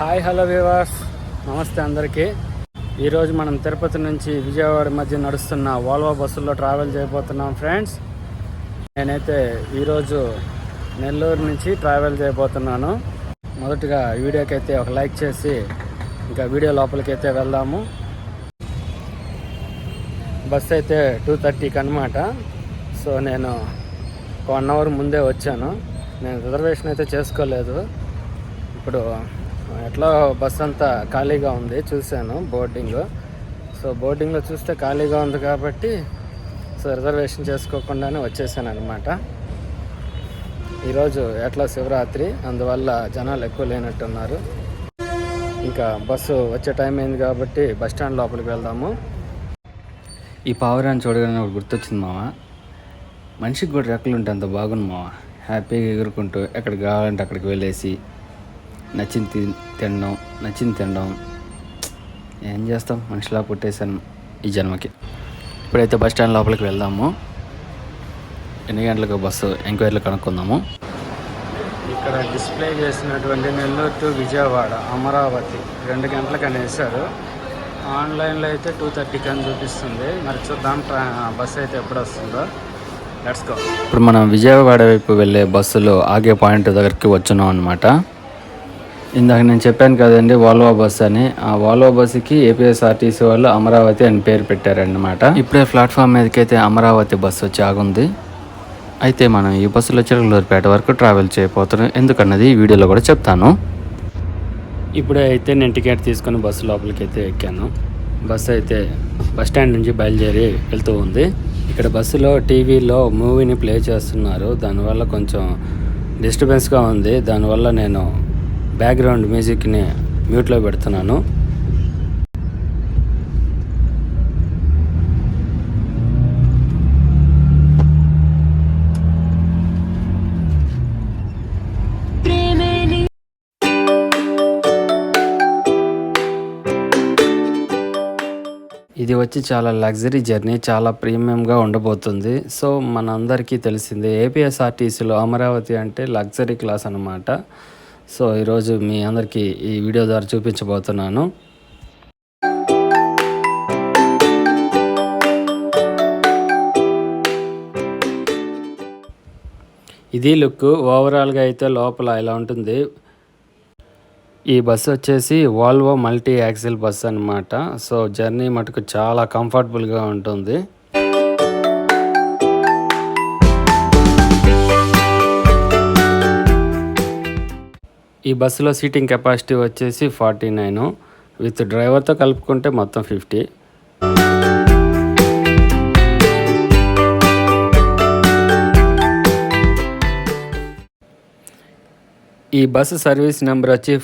Hi hello viewers, నమస్తే అందరికీ. ఈరోజు మనం తిరుపతి నుంచి విజయవాడ మధ్య నడుస్తున్న వాల్వో బస్సుల్లో ట్రావెల్ చేయబోతున్నాం ఫ్రెండ్స్. నేనైతే ఈరోజు నెల్లూరు నుంచి ట్రావెల్ చేయబోతున్నాను. మొదటగా వీడియోకి అయితే ఒక లైక్ చేసి ఇంకా వీడియో లోపలికి అయితే వెళ్దాము. బస్సు అయితే 2:30కి అనమాట. సో నేను 1 అవర్ ముందే వచ్చాను. నేను రిజర్వేషన్ అయితే చేసుకోలేదు. ఇప్పుడు ఎట్లా బస్ అంతా ఖాళీగా ఉంది, చూశాను బోర్డింగ్. సో బోర్డింగ్లో చూస్తే ఖాళీగా ఉంది కాబట్టి రిజర్వేషన్ చేసుకోకుండానే వచ్చేసాను అనమాట. ఈరోజు ఎట్లా శివరాత్రి, అందువల్ల జనాలు ఎక్కువ లేనట్టున్నారు. ఇంకా బస్సు వచ్చే టైం అయింది కాబట్టి బస్ స్టాండ్ లోపలికి వెళ్దాము. ఈ పావురాన్ని చూడగానే ఒకటి గుర్తొచ్చింది మామ. మనిషికి కూడా రెక్కలు ఉంటే అంత బాగుంది మామ. హ్యాపీగా ఎగురుకుంటూ ఎక్కడికి కావాలంటే అక్కడికి వెళ్ళేసి నచ్చింది తినడం. ఏం చేస్తాం, మనిషిలా పుట్టేశాను ఈ జన్మకి. ఇప్పుడైతే బస్ స్టాండ్ లోపలికి వెళ్దాము. ఎన్ని గంటలకు బస్సు ఎంక్వైరీలు కనుక్కుందాము. ఇక్కడ డిస్ప్లే చేసినటువంటి నెల్లూరు టు విజయవాడ అమరావతి 2 గంటలకు అని వేశారు. ఆన్లైన్లో అయితే 2:30కి అని చూపిస్తుంది. మరి చూద్దాం బస్సు అయితే ఎప్పుడు వస్తుందో. Let's go. ఇప్పుడు మనం విజయవాడ వైపు వెళ్ళే బస్సులో ఆగే పాయింట్ దగ్గరికి వచ్చున్నాం అనమాట. ఇందాక నేను చెప్పాను కదండి వాల్వో బస్ అని. ఆ వాల్వో బస్సుకి ఏపీఎస్ఆర్టీసీ వాళ్ళు అమరావతి అని పేరు పెట్టారన్నమాట. ఇప్పుడే ప్లాట్ఫామ్ మీదకి అయితే అమరావతి బస్సు వచ్చి ఆగుంది. అయితే మనం ఈ బస్సులో చిలకలూరుపేట వరకు ట్రావెల్ చేయబోతున్నాం. ఎందుకన్నది ఈ వీడియోలో కూడా చెప్తాను. ఇప్పుడే అయితే నేను టికెట్ తీసుకుని బస్సు లోపలికి అయితే ఎక్కాను. బస్సు అయితే బస్ స్టాండ్ నుంచి బయలుదేరి వెళ్తూ ఉంది. ఇక్కడ బస్సులో టీవీలో మూవీని ప్లే చేస్తున్నారు. దానివల్ల కొంచెం డిస్టర్బెన్స్గా ఉంది. దానివల్ల నేను బ్యాక్గ్రౌండ్ మ్యూజిక్ని మ్యూట్లో పెడుతున్నాను. ఇది వచ్చి చాలా లగ్జరీ జర్నీ, చాలా ప్రీమియంగా ఉండబోతుంది. సో మనందరికీ తెలిసిందే ఏపీఎస్ఆర్టీసీలో అమరావతి అంటే లగ్జరీ క్లాస్ అన్నమాట. సో ఈరోజు మీ అందరికీ ఈ వీడియో ద్వారా చూపించబోతున్నాను. ఇది లుక్. ఓవరాల్గా అయితే లోపల ఇలా ఉంటుంది. ఈ బస్సు వచ్చేసి వాల్వో మల్టీ యాక్సిల్ బస్ అనమాట. సో జర్నీ మటుకు చాలా కంఫర్టబుల్గా ఉంటుంది. ఈ బస్సులో సీటింగ్ కెపాసిటీ వచ్చేసి 49, విత్ డ్రైవర్తో కలుపుకుంటే మొత్తం 50. ఈ బస్సు సర్వీస్ నెంబర్ వచ్చి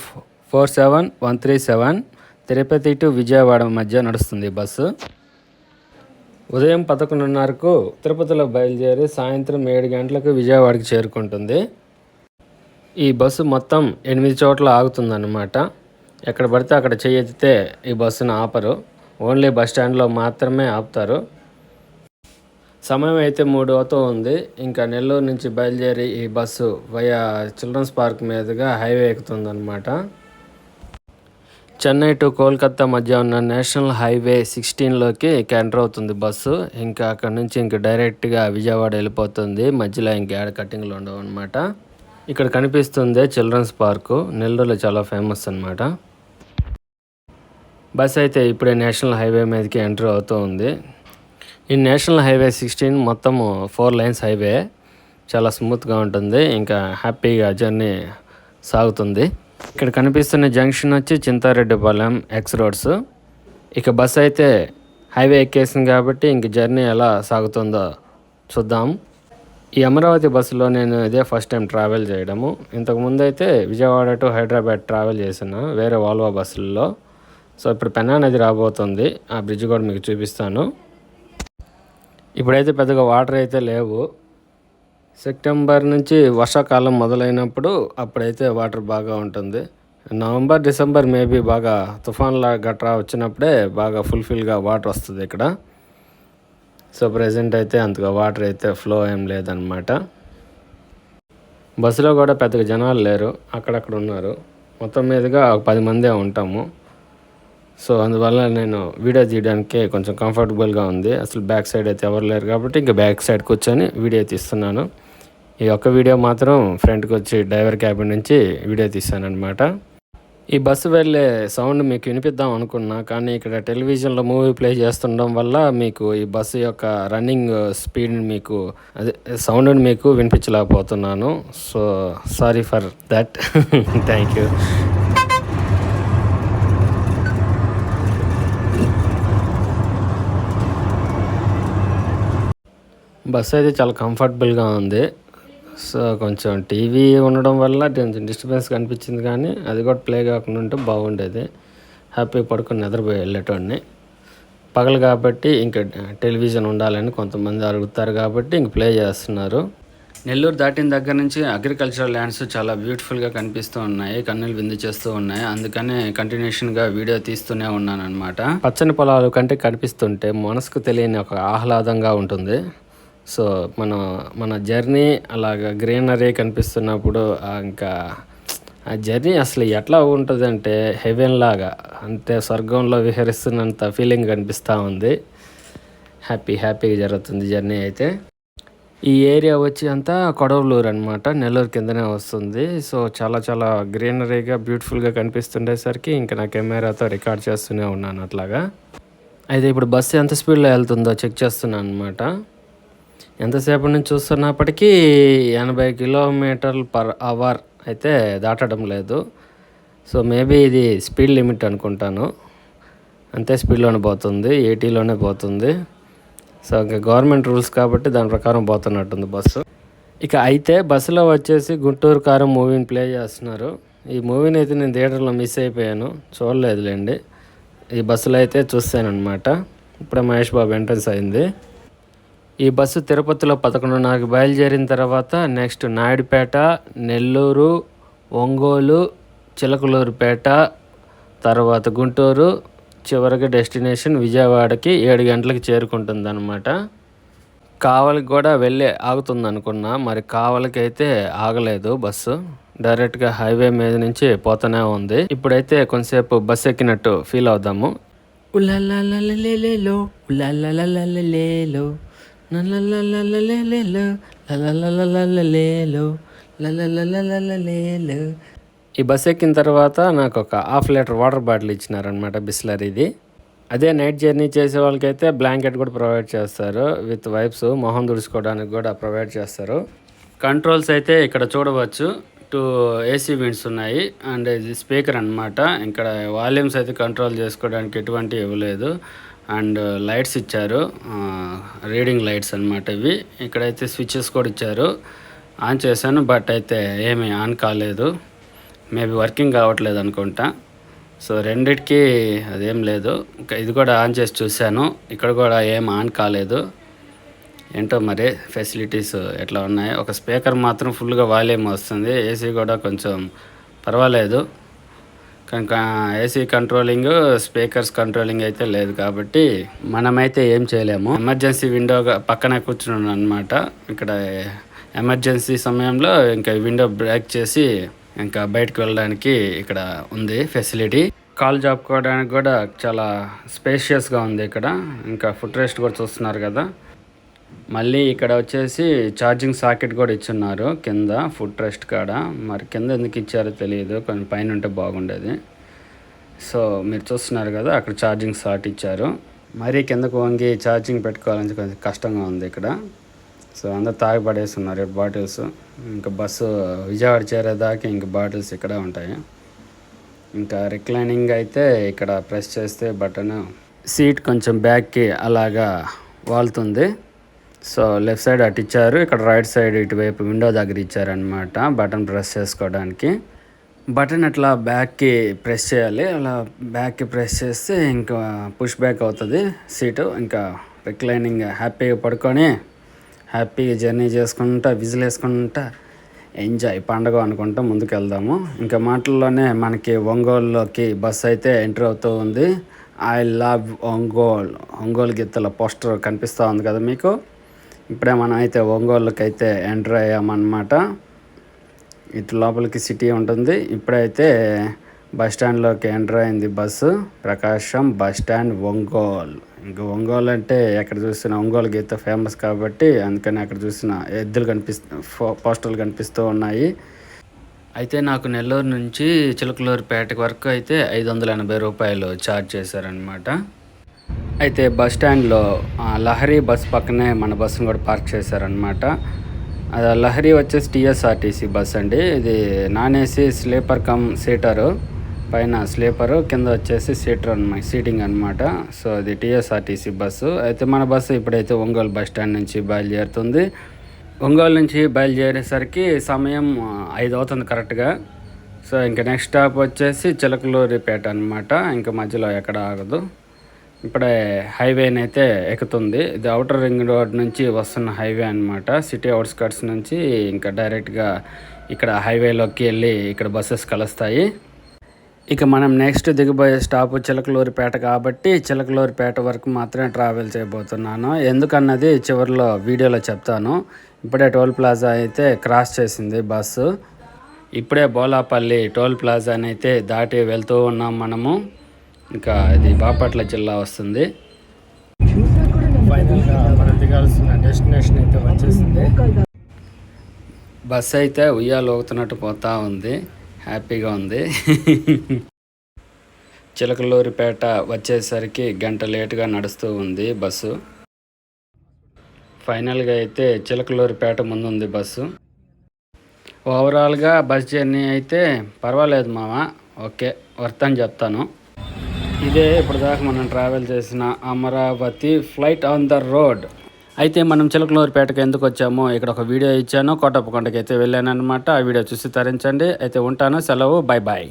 47137. తిరుపతి టు విజయవాడ మధ్య నడుస్తుంది బస్సు. ఉదయం 11:30కు తిరుపతిలో బయలుదేరి సాయంత్రం 7 గంటలకు విజయవాడకి చేరుకుంటుంది. ఈ బస్సు మొత్తం 8 చోట్ల ఆగుతుందన్నమాట. ఎక్కడ పడితే అక్కడ చేయెత్తితే ఈ బస్సును ఆపరు. ఓన్లీ బస్ స్టాండ్లో మాత్రమే ఆపుతారు. సమయం అయితే 3 అవుతూ ఉంది. ఇంకా నెల్లూరు నుంచి బయలుదేరి ఈ బస్సు వయా చిల్డ్రన్స్ పార్క్ మీదుగా హైవే ఎక్కుతుందన్నమాట. చెన్నై టు కోల్కతా మధ్య ఉన్న నేషనల్ హైవే 16లోకి ఎంటర్ అవుతుంది బస్సు. ఇంకా అక్కడ నుంచి ఇంక డైరెక్ట్గా విజయవాడ వెళ్ళిపోతుంది. మధ్యలో ఇంక యాడ్ కట్టింగ్లు ఉండవు అనమాట. ఇక్కడ కనిపిస్తుంది చిల్డ్రన్స్ పార్కు, నెల్లూరులో చాలా ఫేమస్ అనమాట. బస్ అయితే ఇప్పుడే నేషనల్ హైవే మీదకి ఎంటర్ అవుతూ ఉంది. ఈ నేషనల్ హైవే 16 మొత్తము 4 లైన్స్ హైవే. చాలా స్మూత్గా ఉంటుంది. ఇంకా హ్యాపీగా జర్నీ సాగుతుంది. ఇక్కడ కనిపిస్తున్న జంక్షన్ వచ్చి చింతారెడ్డిపాలెం ఎక్స్ రోడ్స్. ఇక బస్ అయితే హైవే ఎక్కేసింది కాబట్టి ఇంక జర్నీ ఎలా సాగుతుందో చూద్దాం. ఈ అమరావతి బస్సులో నేను ఇదే ఫస్ట్ టైం ట్రావెల్ చేయడము. ఇంతకుముందు అయితే విజయవాడ టు హైదరాబాద్ ట్రావెల్ చేసిన వేరే వాల్వో బస్సుల్లో. సో ఇప్పుడు పెన్నా నది రాబోతుంది. ఆ బ్రిడ్జ్ కూడా మీకు చూపిస్తాను. ఇప్పుడైతే పెద్దగా వాటర్ అయితే లేవు. సెప్టెంబర్ నుంచి వర్షాకాలం మొదలైనప్పుడు అప్పుడైతే వాటర్ బాగా ఉంటుంది. నవంబర్ డిసెంబర్ మేబీ బాగా తుఫాన్లా గట్రా వచ్చినప్పుడే బాగా ఫుల్ఫిల్గా వాటర్ వస్తుంది ఇక్కడ. సో ప్రజెంట్ అయితే అంతగా వాటర్ అయితే ఫ్లో ఏం లేదనమాట. బస్సులో కూడా పెద్దగా జనాలు లేరు, అక్కడక్కడ ఉన్నారు. మొత్తం మీదుగా ఒక 10 మందే ఉంటాము. సో అందువల్ల నేను వీడియో తీయడానికి కొంచెం కంఫర్టబుల్గా ఉంది. అసలు బ్యాక్ సైడ్ అయితే ఎవరు లేరు కాబట్టి ఇంకా బ్యాక్ సైడ్ కూర్చొని వీడియో తీస్తున్నాను. ఈ ఒక్క వీడియో మాత్రం ఫ్రంట్కి వచ్చి డ్రైవర్ క్యాబిన్ నుంచి వీడియో తీశాను అనమాట. ఈ బస్సు వెళ్ళే సౌండ్ మీకు వినిపిద్దాం అనుకున్నా, కానీ ఇక్కడ టెలివిజన్లో మూవీ ప్లే చేస్తుండడం వల్ల మీకు ఈ బస్సు యొక్క రన్నింగ్ స్పీడ్ మీకు అదే సౌండ్ని మీకు వినిపించలేకపోతున్నాను. So sorry for that. Thank you. Bus అయితే చాలా కంఫర్టబుల్గా ఉంది. సో కొంచెం టీవీ ఉండడం వల్ల కొంచెం డిస్టర్బెన్స్ కనిపించింది, కానీ అది కూడా ప్లే కాకుండా ఉంటే బాగుండేది. హ్యాపీగా పడుకొని నిద్రపోయి వెళ్ళేటోడిని. పగలు కాబట్టి ఇంకా టెలివిజన్ ఉండాలని కొంతమంది అడుగుతారు కాబట్టి ఇంక ప్లే చేస్తున్నారు. నెల్లూరు దాటిన దగ్గర నుంచి అగ్రికల్చరల్ ల్యాండ్స్ చాలా బ్యూటిఫుల్గా కనిపిస్తూ ఉన్నాయి, కన్నులు విందు చేస్తూ ఉన్నాయి. అందుకని కంటిన్యూషన్గా వీడియో తీస్తూనే ఉన్నాను అనమాట. పచ్చని పొలాలు కంటే కనిపిస్తుంటే మనసుకు తెలియని ఒక ఆహ్లాదంగా ఉంటుంది. సో మన జర్నీ అలాగ గ్రీనరీ కనిపిస్తున్నప్పుడు ఇంకా ఆ జర్నీ అసలు ఎట్లా ఉంటుందంటే హెవెన్ లాగా, అంటే స్వర్గంలో విహరిస్తున్నంత ఫీలింగ్ కనిపిస్తూ ఉంది. హ్యాపీగా జరుగుతుంది జర్నీ అయితే. ఈ ఏరియా వచ్చి అంతా కొడవలూరు అనమాట, నెల్లూరు కిందనే వస్తుంది. సో చాలా గ్రీనరీగా బ్యూటిఫుల్గా కనిపిస్తుండేసరికి ఇంకా నా కెమెరాతో రికార్డ్ చేస్తూనే ఉన్నాను అట్లాగా. అయితే ఇప్పుడు బస్సు ఎంత స్పీడ్లో వెళ్తుందో చెక్ చేస్తున్నాను అనమాట. ఎంతసేపటి నుంచి చూస్తున్నప్పటికీ 80 km/h అయితే దాటడం లేదు. సో మేబీ ఇది స్పీడ్ లిమిట్ అనుకుంటాను. అంతే స్పీడ్లోనే పోతుంది, 80లోనే పోతుంది. సో ఇంకా గవర్నమెంట్ రూల్స్ కాబట్టి దాని ప్రకారం పోతున్నట్టుంది బస్సు. ఇక అయితే బస్సులో వచ్చేసి గుంటూరు కారం మూవీని ప్లే చేస్తున్నారు. ఈ మూవీని అయితే నేను థియేటర్లో మిస్ అయిపోయాను, చూడలేదులేండి. ఈ బస్సులో అయితే చూస్తాను అనమాట. ఇప్పుడే మహేష్ బాబు ఎంట్రన్స్ అయింది. ఈ బస్సు తిరుపతిలో 11:30కి బయలుదేరిన తర్వాత నెక్స్ట్ నాయుడుపేట, నెల్లూరు, ఒంగోలు, చిలకలూరుపేట, తర్వాత గుంటూరు, చివరికి డెస్టినేషన్ విజయవాడకి 7 గంటలకు చేరుకుంటుంది అనమాట. కావలికి కూడా వెళ్ళి ఆగుతుంది అనుకున్నా, మరి కావలికి అయితే ఆగలేదు బస్సు. డైరెక్ట్గా హైవే మీద నుంచి పోతూనే ఉంది. ఇప్పుడైతే కొంతసేపు బస్సు ఎక్కినట్టు ఫీల్ అవుదాము. ఉల్లల్లల్లల్లలేలో ఉల్లల్లల్లల్లలేలో ఈ బస్ ఎక్కిన తర్వాత నాకు ఒక 1/2 లీటర్ వాటర్ బాటిల్ ఇచ్చినారనమాట, బిస్లరీది. అదే నైట్ జర్నీ చేసే వాళ్ళకైతే బ్లాంకెట్ కూడా ప్రొవైడ్ చేస్తారు, విత్ వైప్స్ మొహం తుడుచుకోవడానికి కూడా ప్రొవైడ్ చేస్తారు. కంట్రోల్స్ అయితే ఇక్కడ చూడవచ్చు, 2 AC విండ్స్ ఉన్నాయి అండ్ ఇది స్పీకర్ అనమాట. ఇక్కడ వాల్యూమ్స్ అయితే కంట్రోల్ చేసుకోవడానికి ఎటువంటి ఇవ్వలేదు. అండ్ లైట్స్ ఇచ్చారు, రీడింగ్ లైట్స్ అనమాట ఇవి. ఇక్కడైతే స్విచ్చెస్ కూడా ఇచ్చారు. ఆన్ చేశాను, బట్ అయితే ఏమీ ఆన్ కాలేదు. మేబీ వర్కింగ్ కావట్లేదు అనుకుంటా. సో రెండిటికి అదేం లేదు. ఇంకా ఇది కూడా ఆన్ చేసి చూశాను, ఇక్కడ కూడా ఏం ఆన్ కాలేదు. ఏంటో మరి ఫెసిలిటీస్ ఎట్లా ఉన్నాయి. ఒక స్పీకర్ మాత్రం ఫుల్గా వాల్యూమ్ వస్తుంది, ఏసీ కూడా కొంచెం పర్వాలేదు. కనుక ఏసీ కంట్రోలింగ్, స్పీకర్స్ కంట్రోలింగ్ అయితే లేదు కాబట్టి మనమైతే ఏం చేయలేము. ఎమర్జెన్సీ విండో పక్కనే కూర్చున్నాను అనమాట. ఇక్కడ ఎమర్జెన్సీ సమయంలో ఇంకా విండో బ్రేక్ చేసి ఇంకా బయటకు వెళ్ళడానికి ఇక్కడ ఉంది ఫెసిలిటీ. కాల్ జాపుకోవడానికి కూడా చాలా స్పేషియస్గా ఉంది ఇక్కడ. ఇంకా ఫుట్ రెస్ట్ కూడా చూస్తున్నారు కదా. మళ్ళీ ఇక్కడ వచ్చేసి ఛార్జింగ్ సాకెట్ కూడా ఇచ్చున్నారు కింద ఫుట్ రెస్ట్ కాడ. మరి కింద ఎందుకు ఇచ్చారో తెలియదు, కొంచెం పైన ఉంటే బాగుండేది. సో మీరు చూస్తున్నారు కదా, అక్కడ ఛార్జింగ్ సాట్ ఇచ్చారు. మరీ కిందకు వంగి ఛార్జింగ్ పెట్టుకోవాలని కొంచెం కష్టంగా ఉంది ఇక్కడ. సో అందరు తాగి పడేస్తున్నారు బాటిల్స్. ఇంకా బస్సు విజయవాడ చేరేదాకా ఇంక బాటిల్స్ ఇక్కడే ఉంటాయి. ఇంకా రిక్లైనింగ్ అయితే ఇక్కడ ప్రెస్ చేస్తే బటన్, సీట్ కొంచెం బ్యాక్కి అలాగా వాలుతుంది. సో లెఫ్ట్ సైడ్ అటు ఇచ్చారు, ఇక్కడ రైట్ సైడ్ ఇటువైపు విండో దగ్గర ఇచ్చారనమాట బటన్ ప్రెస్ చేసుకోవడానికి. బటన్ అట్లా బ్యాక్కి ప్రెస్ చేయాలి. అలా బ్యాక్కి ప్రెస్ చేస్తే ఇంకా పుష్ బ్యాక్ అవుతుంది సీటు. ఇంకా రిక్లైనింగ్ హ్యాపీగా పడుకొని హ్యాపీగా జర్నీ చేసుకుంటా విజిల్ వేసుకుంటా ఎంజాయ్ పండగ అనుకుంటా ముందుకు వెళ్దాము. ఇంకా మాటల్లోనే మనకి ఒంగోలులోకి బస్ అయితే ఎంటర్ అవుతూ ఉంది. ఐ లవ్ ఒంగోలు గీతల పోస్టర్ కనిపిస్తూ ఉంది కదా మీకు. ఇప్పుడే మనం అయితే ఒంగోలుకి అయితే ఎంటర్ అయ్యామన్నమాట. ఇటు లోపలికి సిటీ ఉంటుంది. ఇప్పుడైతే బస్ స్టాండ్లోకి ఎంటర్ అయింది బస్సు. ప్రకాశం బస్ స్టాండ్ ఒంగోలు. ఇంకా ఒంగోలు అంటే ఎక్కడ చూసినా ఒంగోలు గీత ఫేమస్ కాబట్టి అందుకని అక్కడ చూసిన ఎద్దులు పోస్టర్లు కనిపిస్తూ ఉన్నాయి. అయితే నాకు నెల్లూరు నుంచి చిలకలూరుపేట వరకు అయితే 580 రూపాయలు ఛార్జ్ చేశారనమాట. అయితే బస్ స్టాండ్లో లహరి బస్ పక్కనే మన బస్సును కూడా పార్క్ చేశారనమాట. లహరి వచ్చేసి టీఎస్ఆర్టీసీ బస్ అండి. ఇది నాన్ ఏసీ స్లీపర్ కమ్ సీటరు, పైన స్లీపరు, కింద వచ్చేసి సీటింగ్ అనమాట. సో అది టీఎస్ఆర్టీసీ బస్సు. అయితే మన బస్సు ఇప్పుడైతే ఒంగోలు బస్ స్టాండ్ నుంచి బయలుదేరుతుంది. ఒంగోలు నుంచి బయలుదేరేసరికి సమయం 5 అవుతుంది కరెక్ట్గా. సో ఇంకా నెక్స్ట్ స్టాప్ వచ్చేసి చిలకలూరిపేట అనమాట. ఇంకా మధ్యలో ఎక్కడ ఆగదు. ఇప్పుడే హైవేని అయితే ఎక్కుతుంది. ఇది అవుటర్ రింగ్ రోడ్ నుంచి వస్తున్న హైవే అనమాట. సిటీ అవుట్స్కట్స్ నుంచి ఇంకా డైరెక్ట్గా ఇక్కడ హైవేలోకి వెళ్ళి ఇక్కడ బస్సెస్ కలుస్తాయి. ఇక మనం నెక్స్ట్ దిగబోయే స్టాప్ చిలకలూరిపేట కాబట్టి చిలకలూరిపేట వరకు మాత్రమే ట్రావెల్ చేయబోతున్నాను. ఎందుకన్నది చివరిలో వీడియోలో చెప్తాను. ఇప్పుడే టోల్ ప్లాజా అయితే క్రాస్ చేసింది బస్సు. ఇప్పుడే బోలాపల్లి టోల్ ప్లాజాని అయితే దాటి వెళ్తూ ఉన్నాం మనము. ఇంకా ఇది బాపట్ల జిల్లా వస్తుంది. ఫైనల్గా మనం దిగాల్సిన డెస్టినేషన్ అయితే వచ్చేసింది. బస్సు అయితే ఉయ్యాలు ఊగుతున్నట్టు పోతూ ఉంది. హ్యాపీగా ఉంది. చిలకలూరిపేట వచ్చేసరికి గంట లేటుగా నడుస్తూ ఉంది బస్సు. ఫైనల్గా అయితే చిలకలూరిపేట ముందుంది బస్సు. ఓవరాల్గా బస్ జర్నీ అయితే పర్వాలేదు మామ, ఓకే, వర్త్ అని చెప్తాను. ఇదే ఇప్పుడు దాకా మనం ట్రావెల్ చేసిన Amaravati flight on the road. అయితే మనం చిలకలూరిపేటకి ఎందుకు వచ్చామో ఇక్కడ ఒక వీడియో ఇచ్చాను. కోటప్పకొండకి అయితే వెళ్ళాను అనమాట. ఆ వీడియో చూసి తరించండి. అయితే ఉంటాను, సెలవు, బై బాయ్.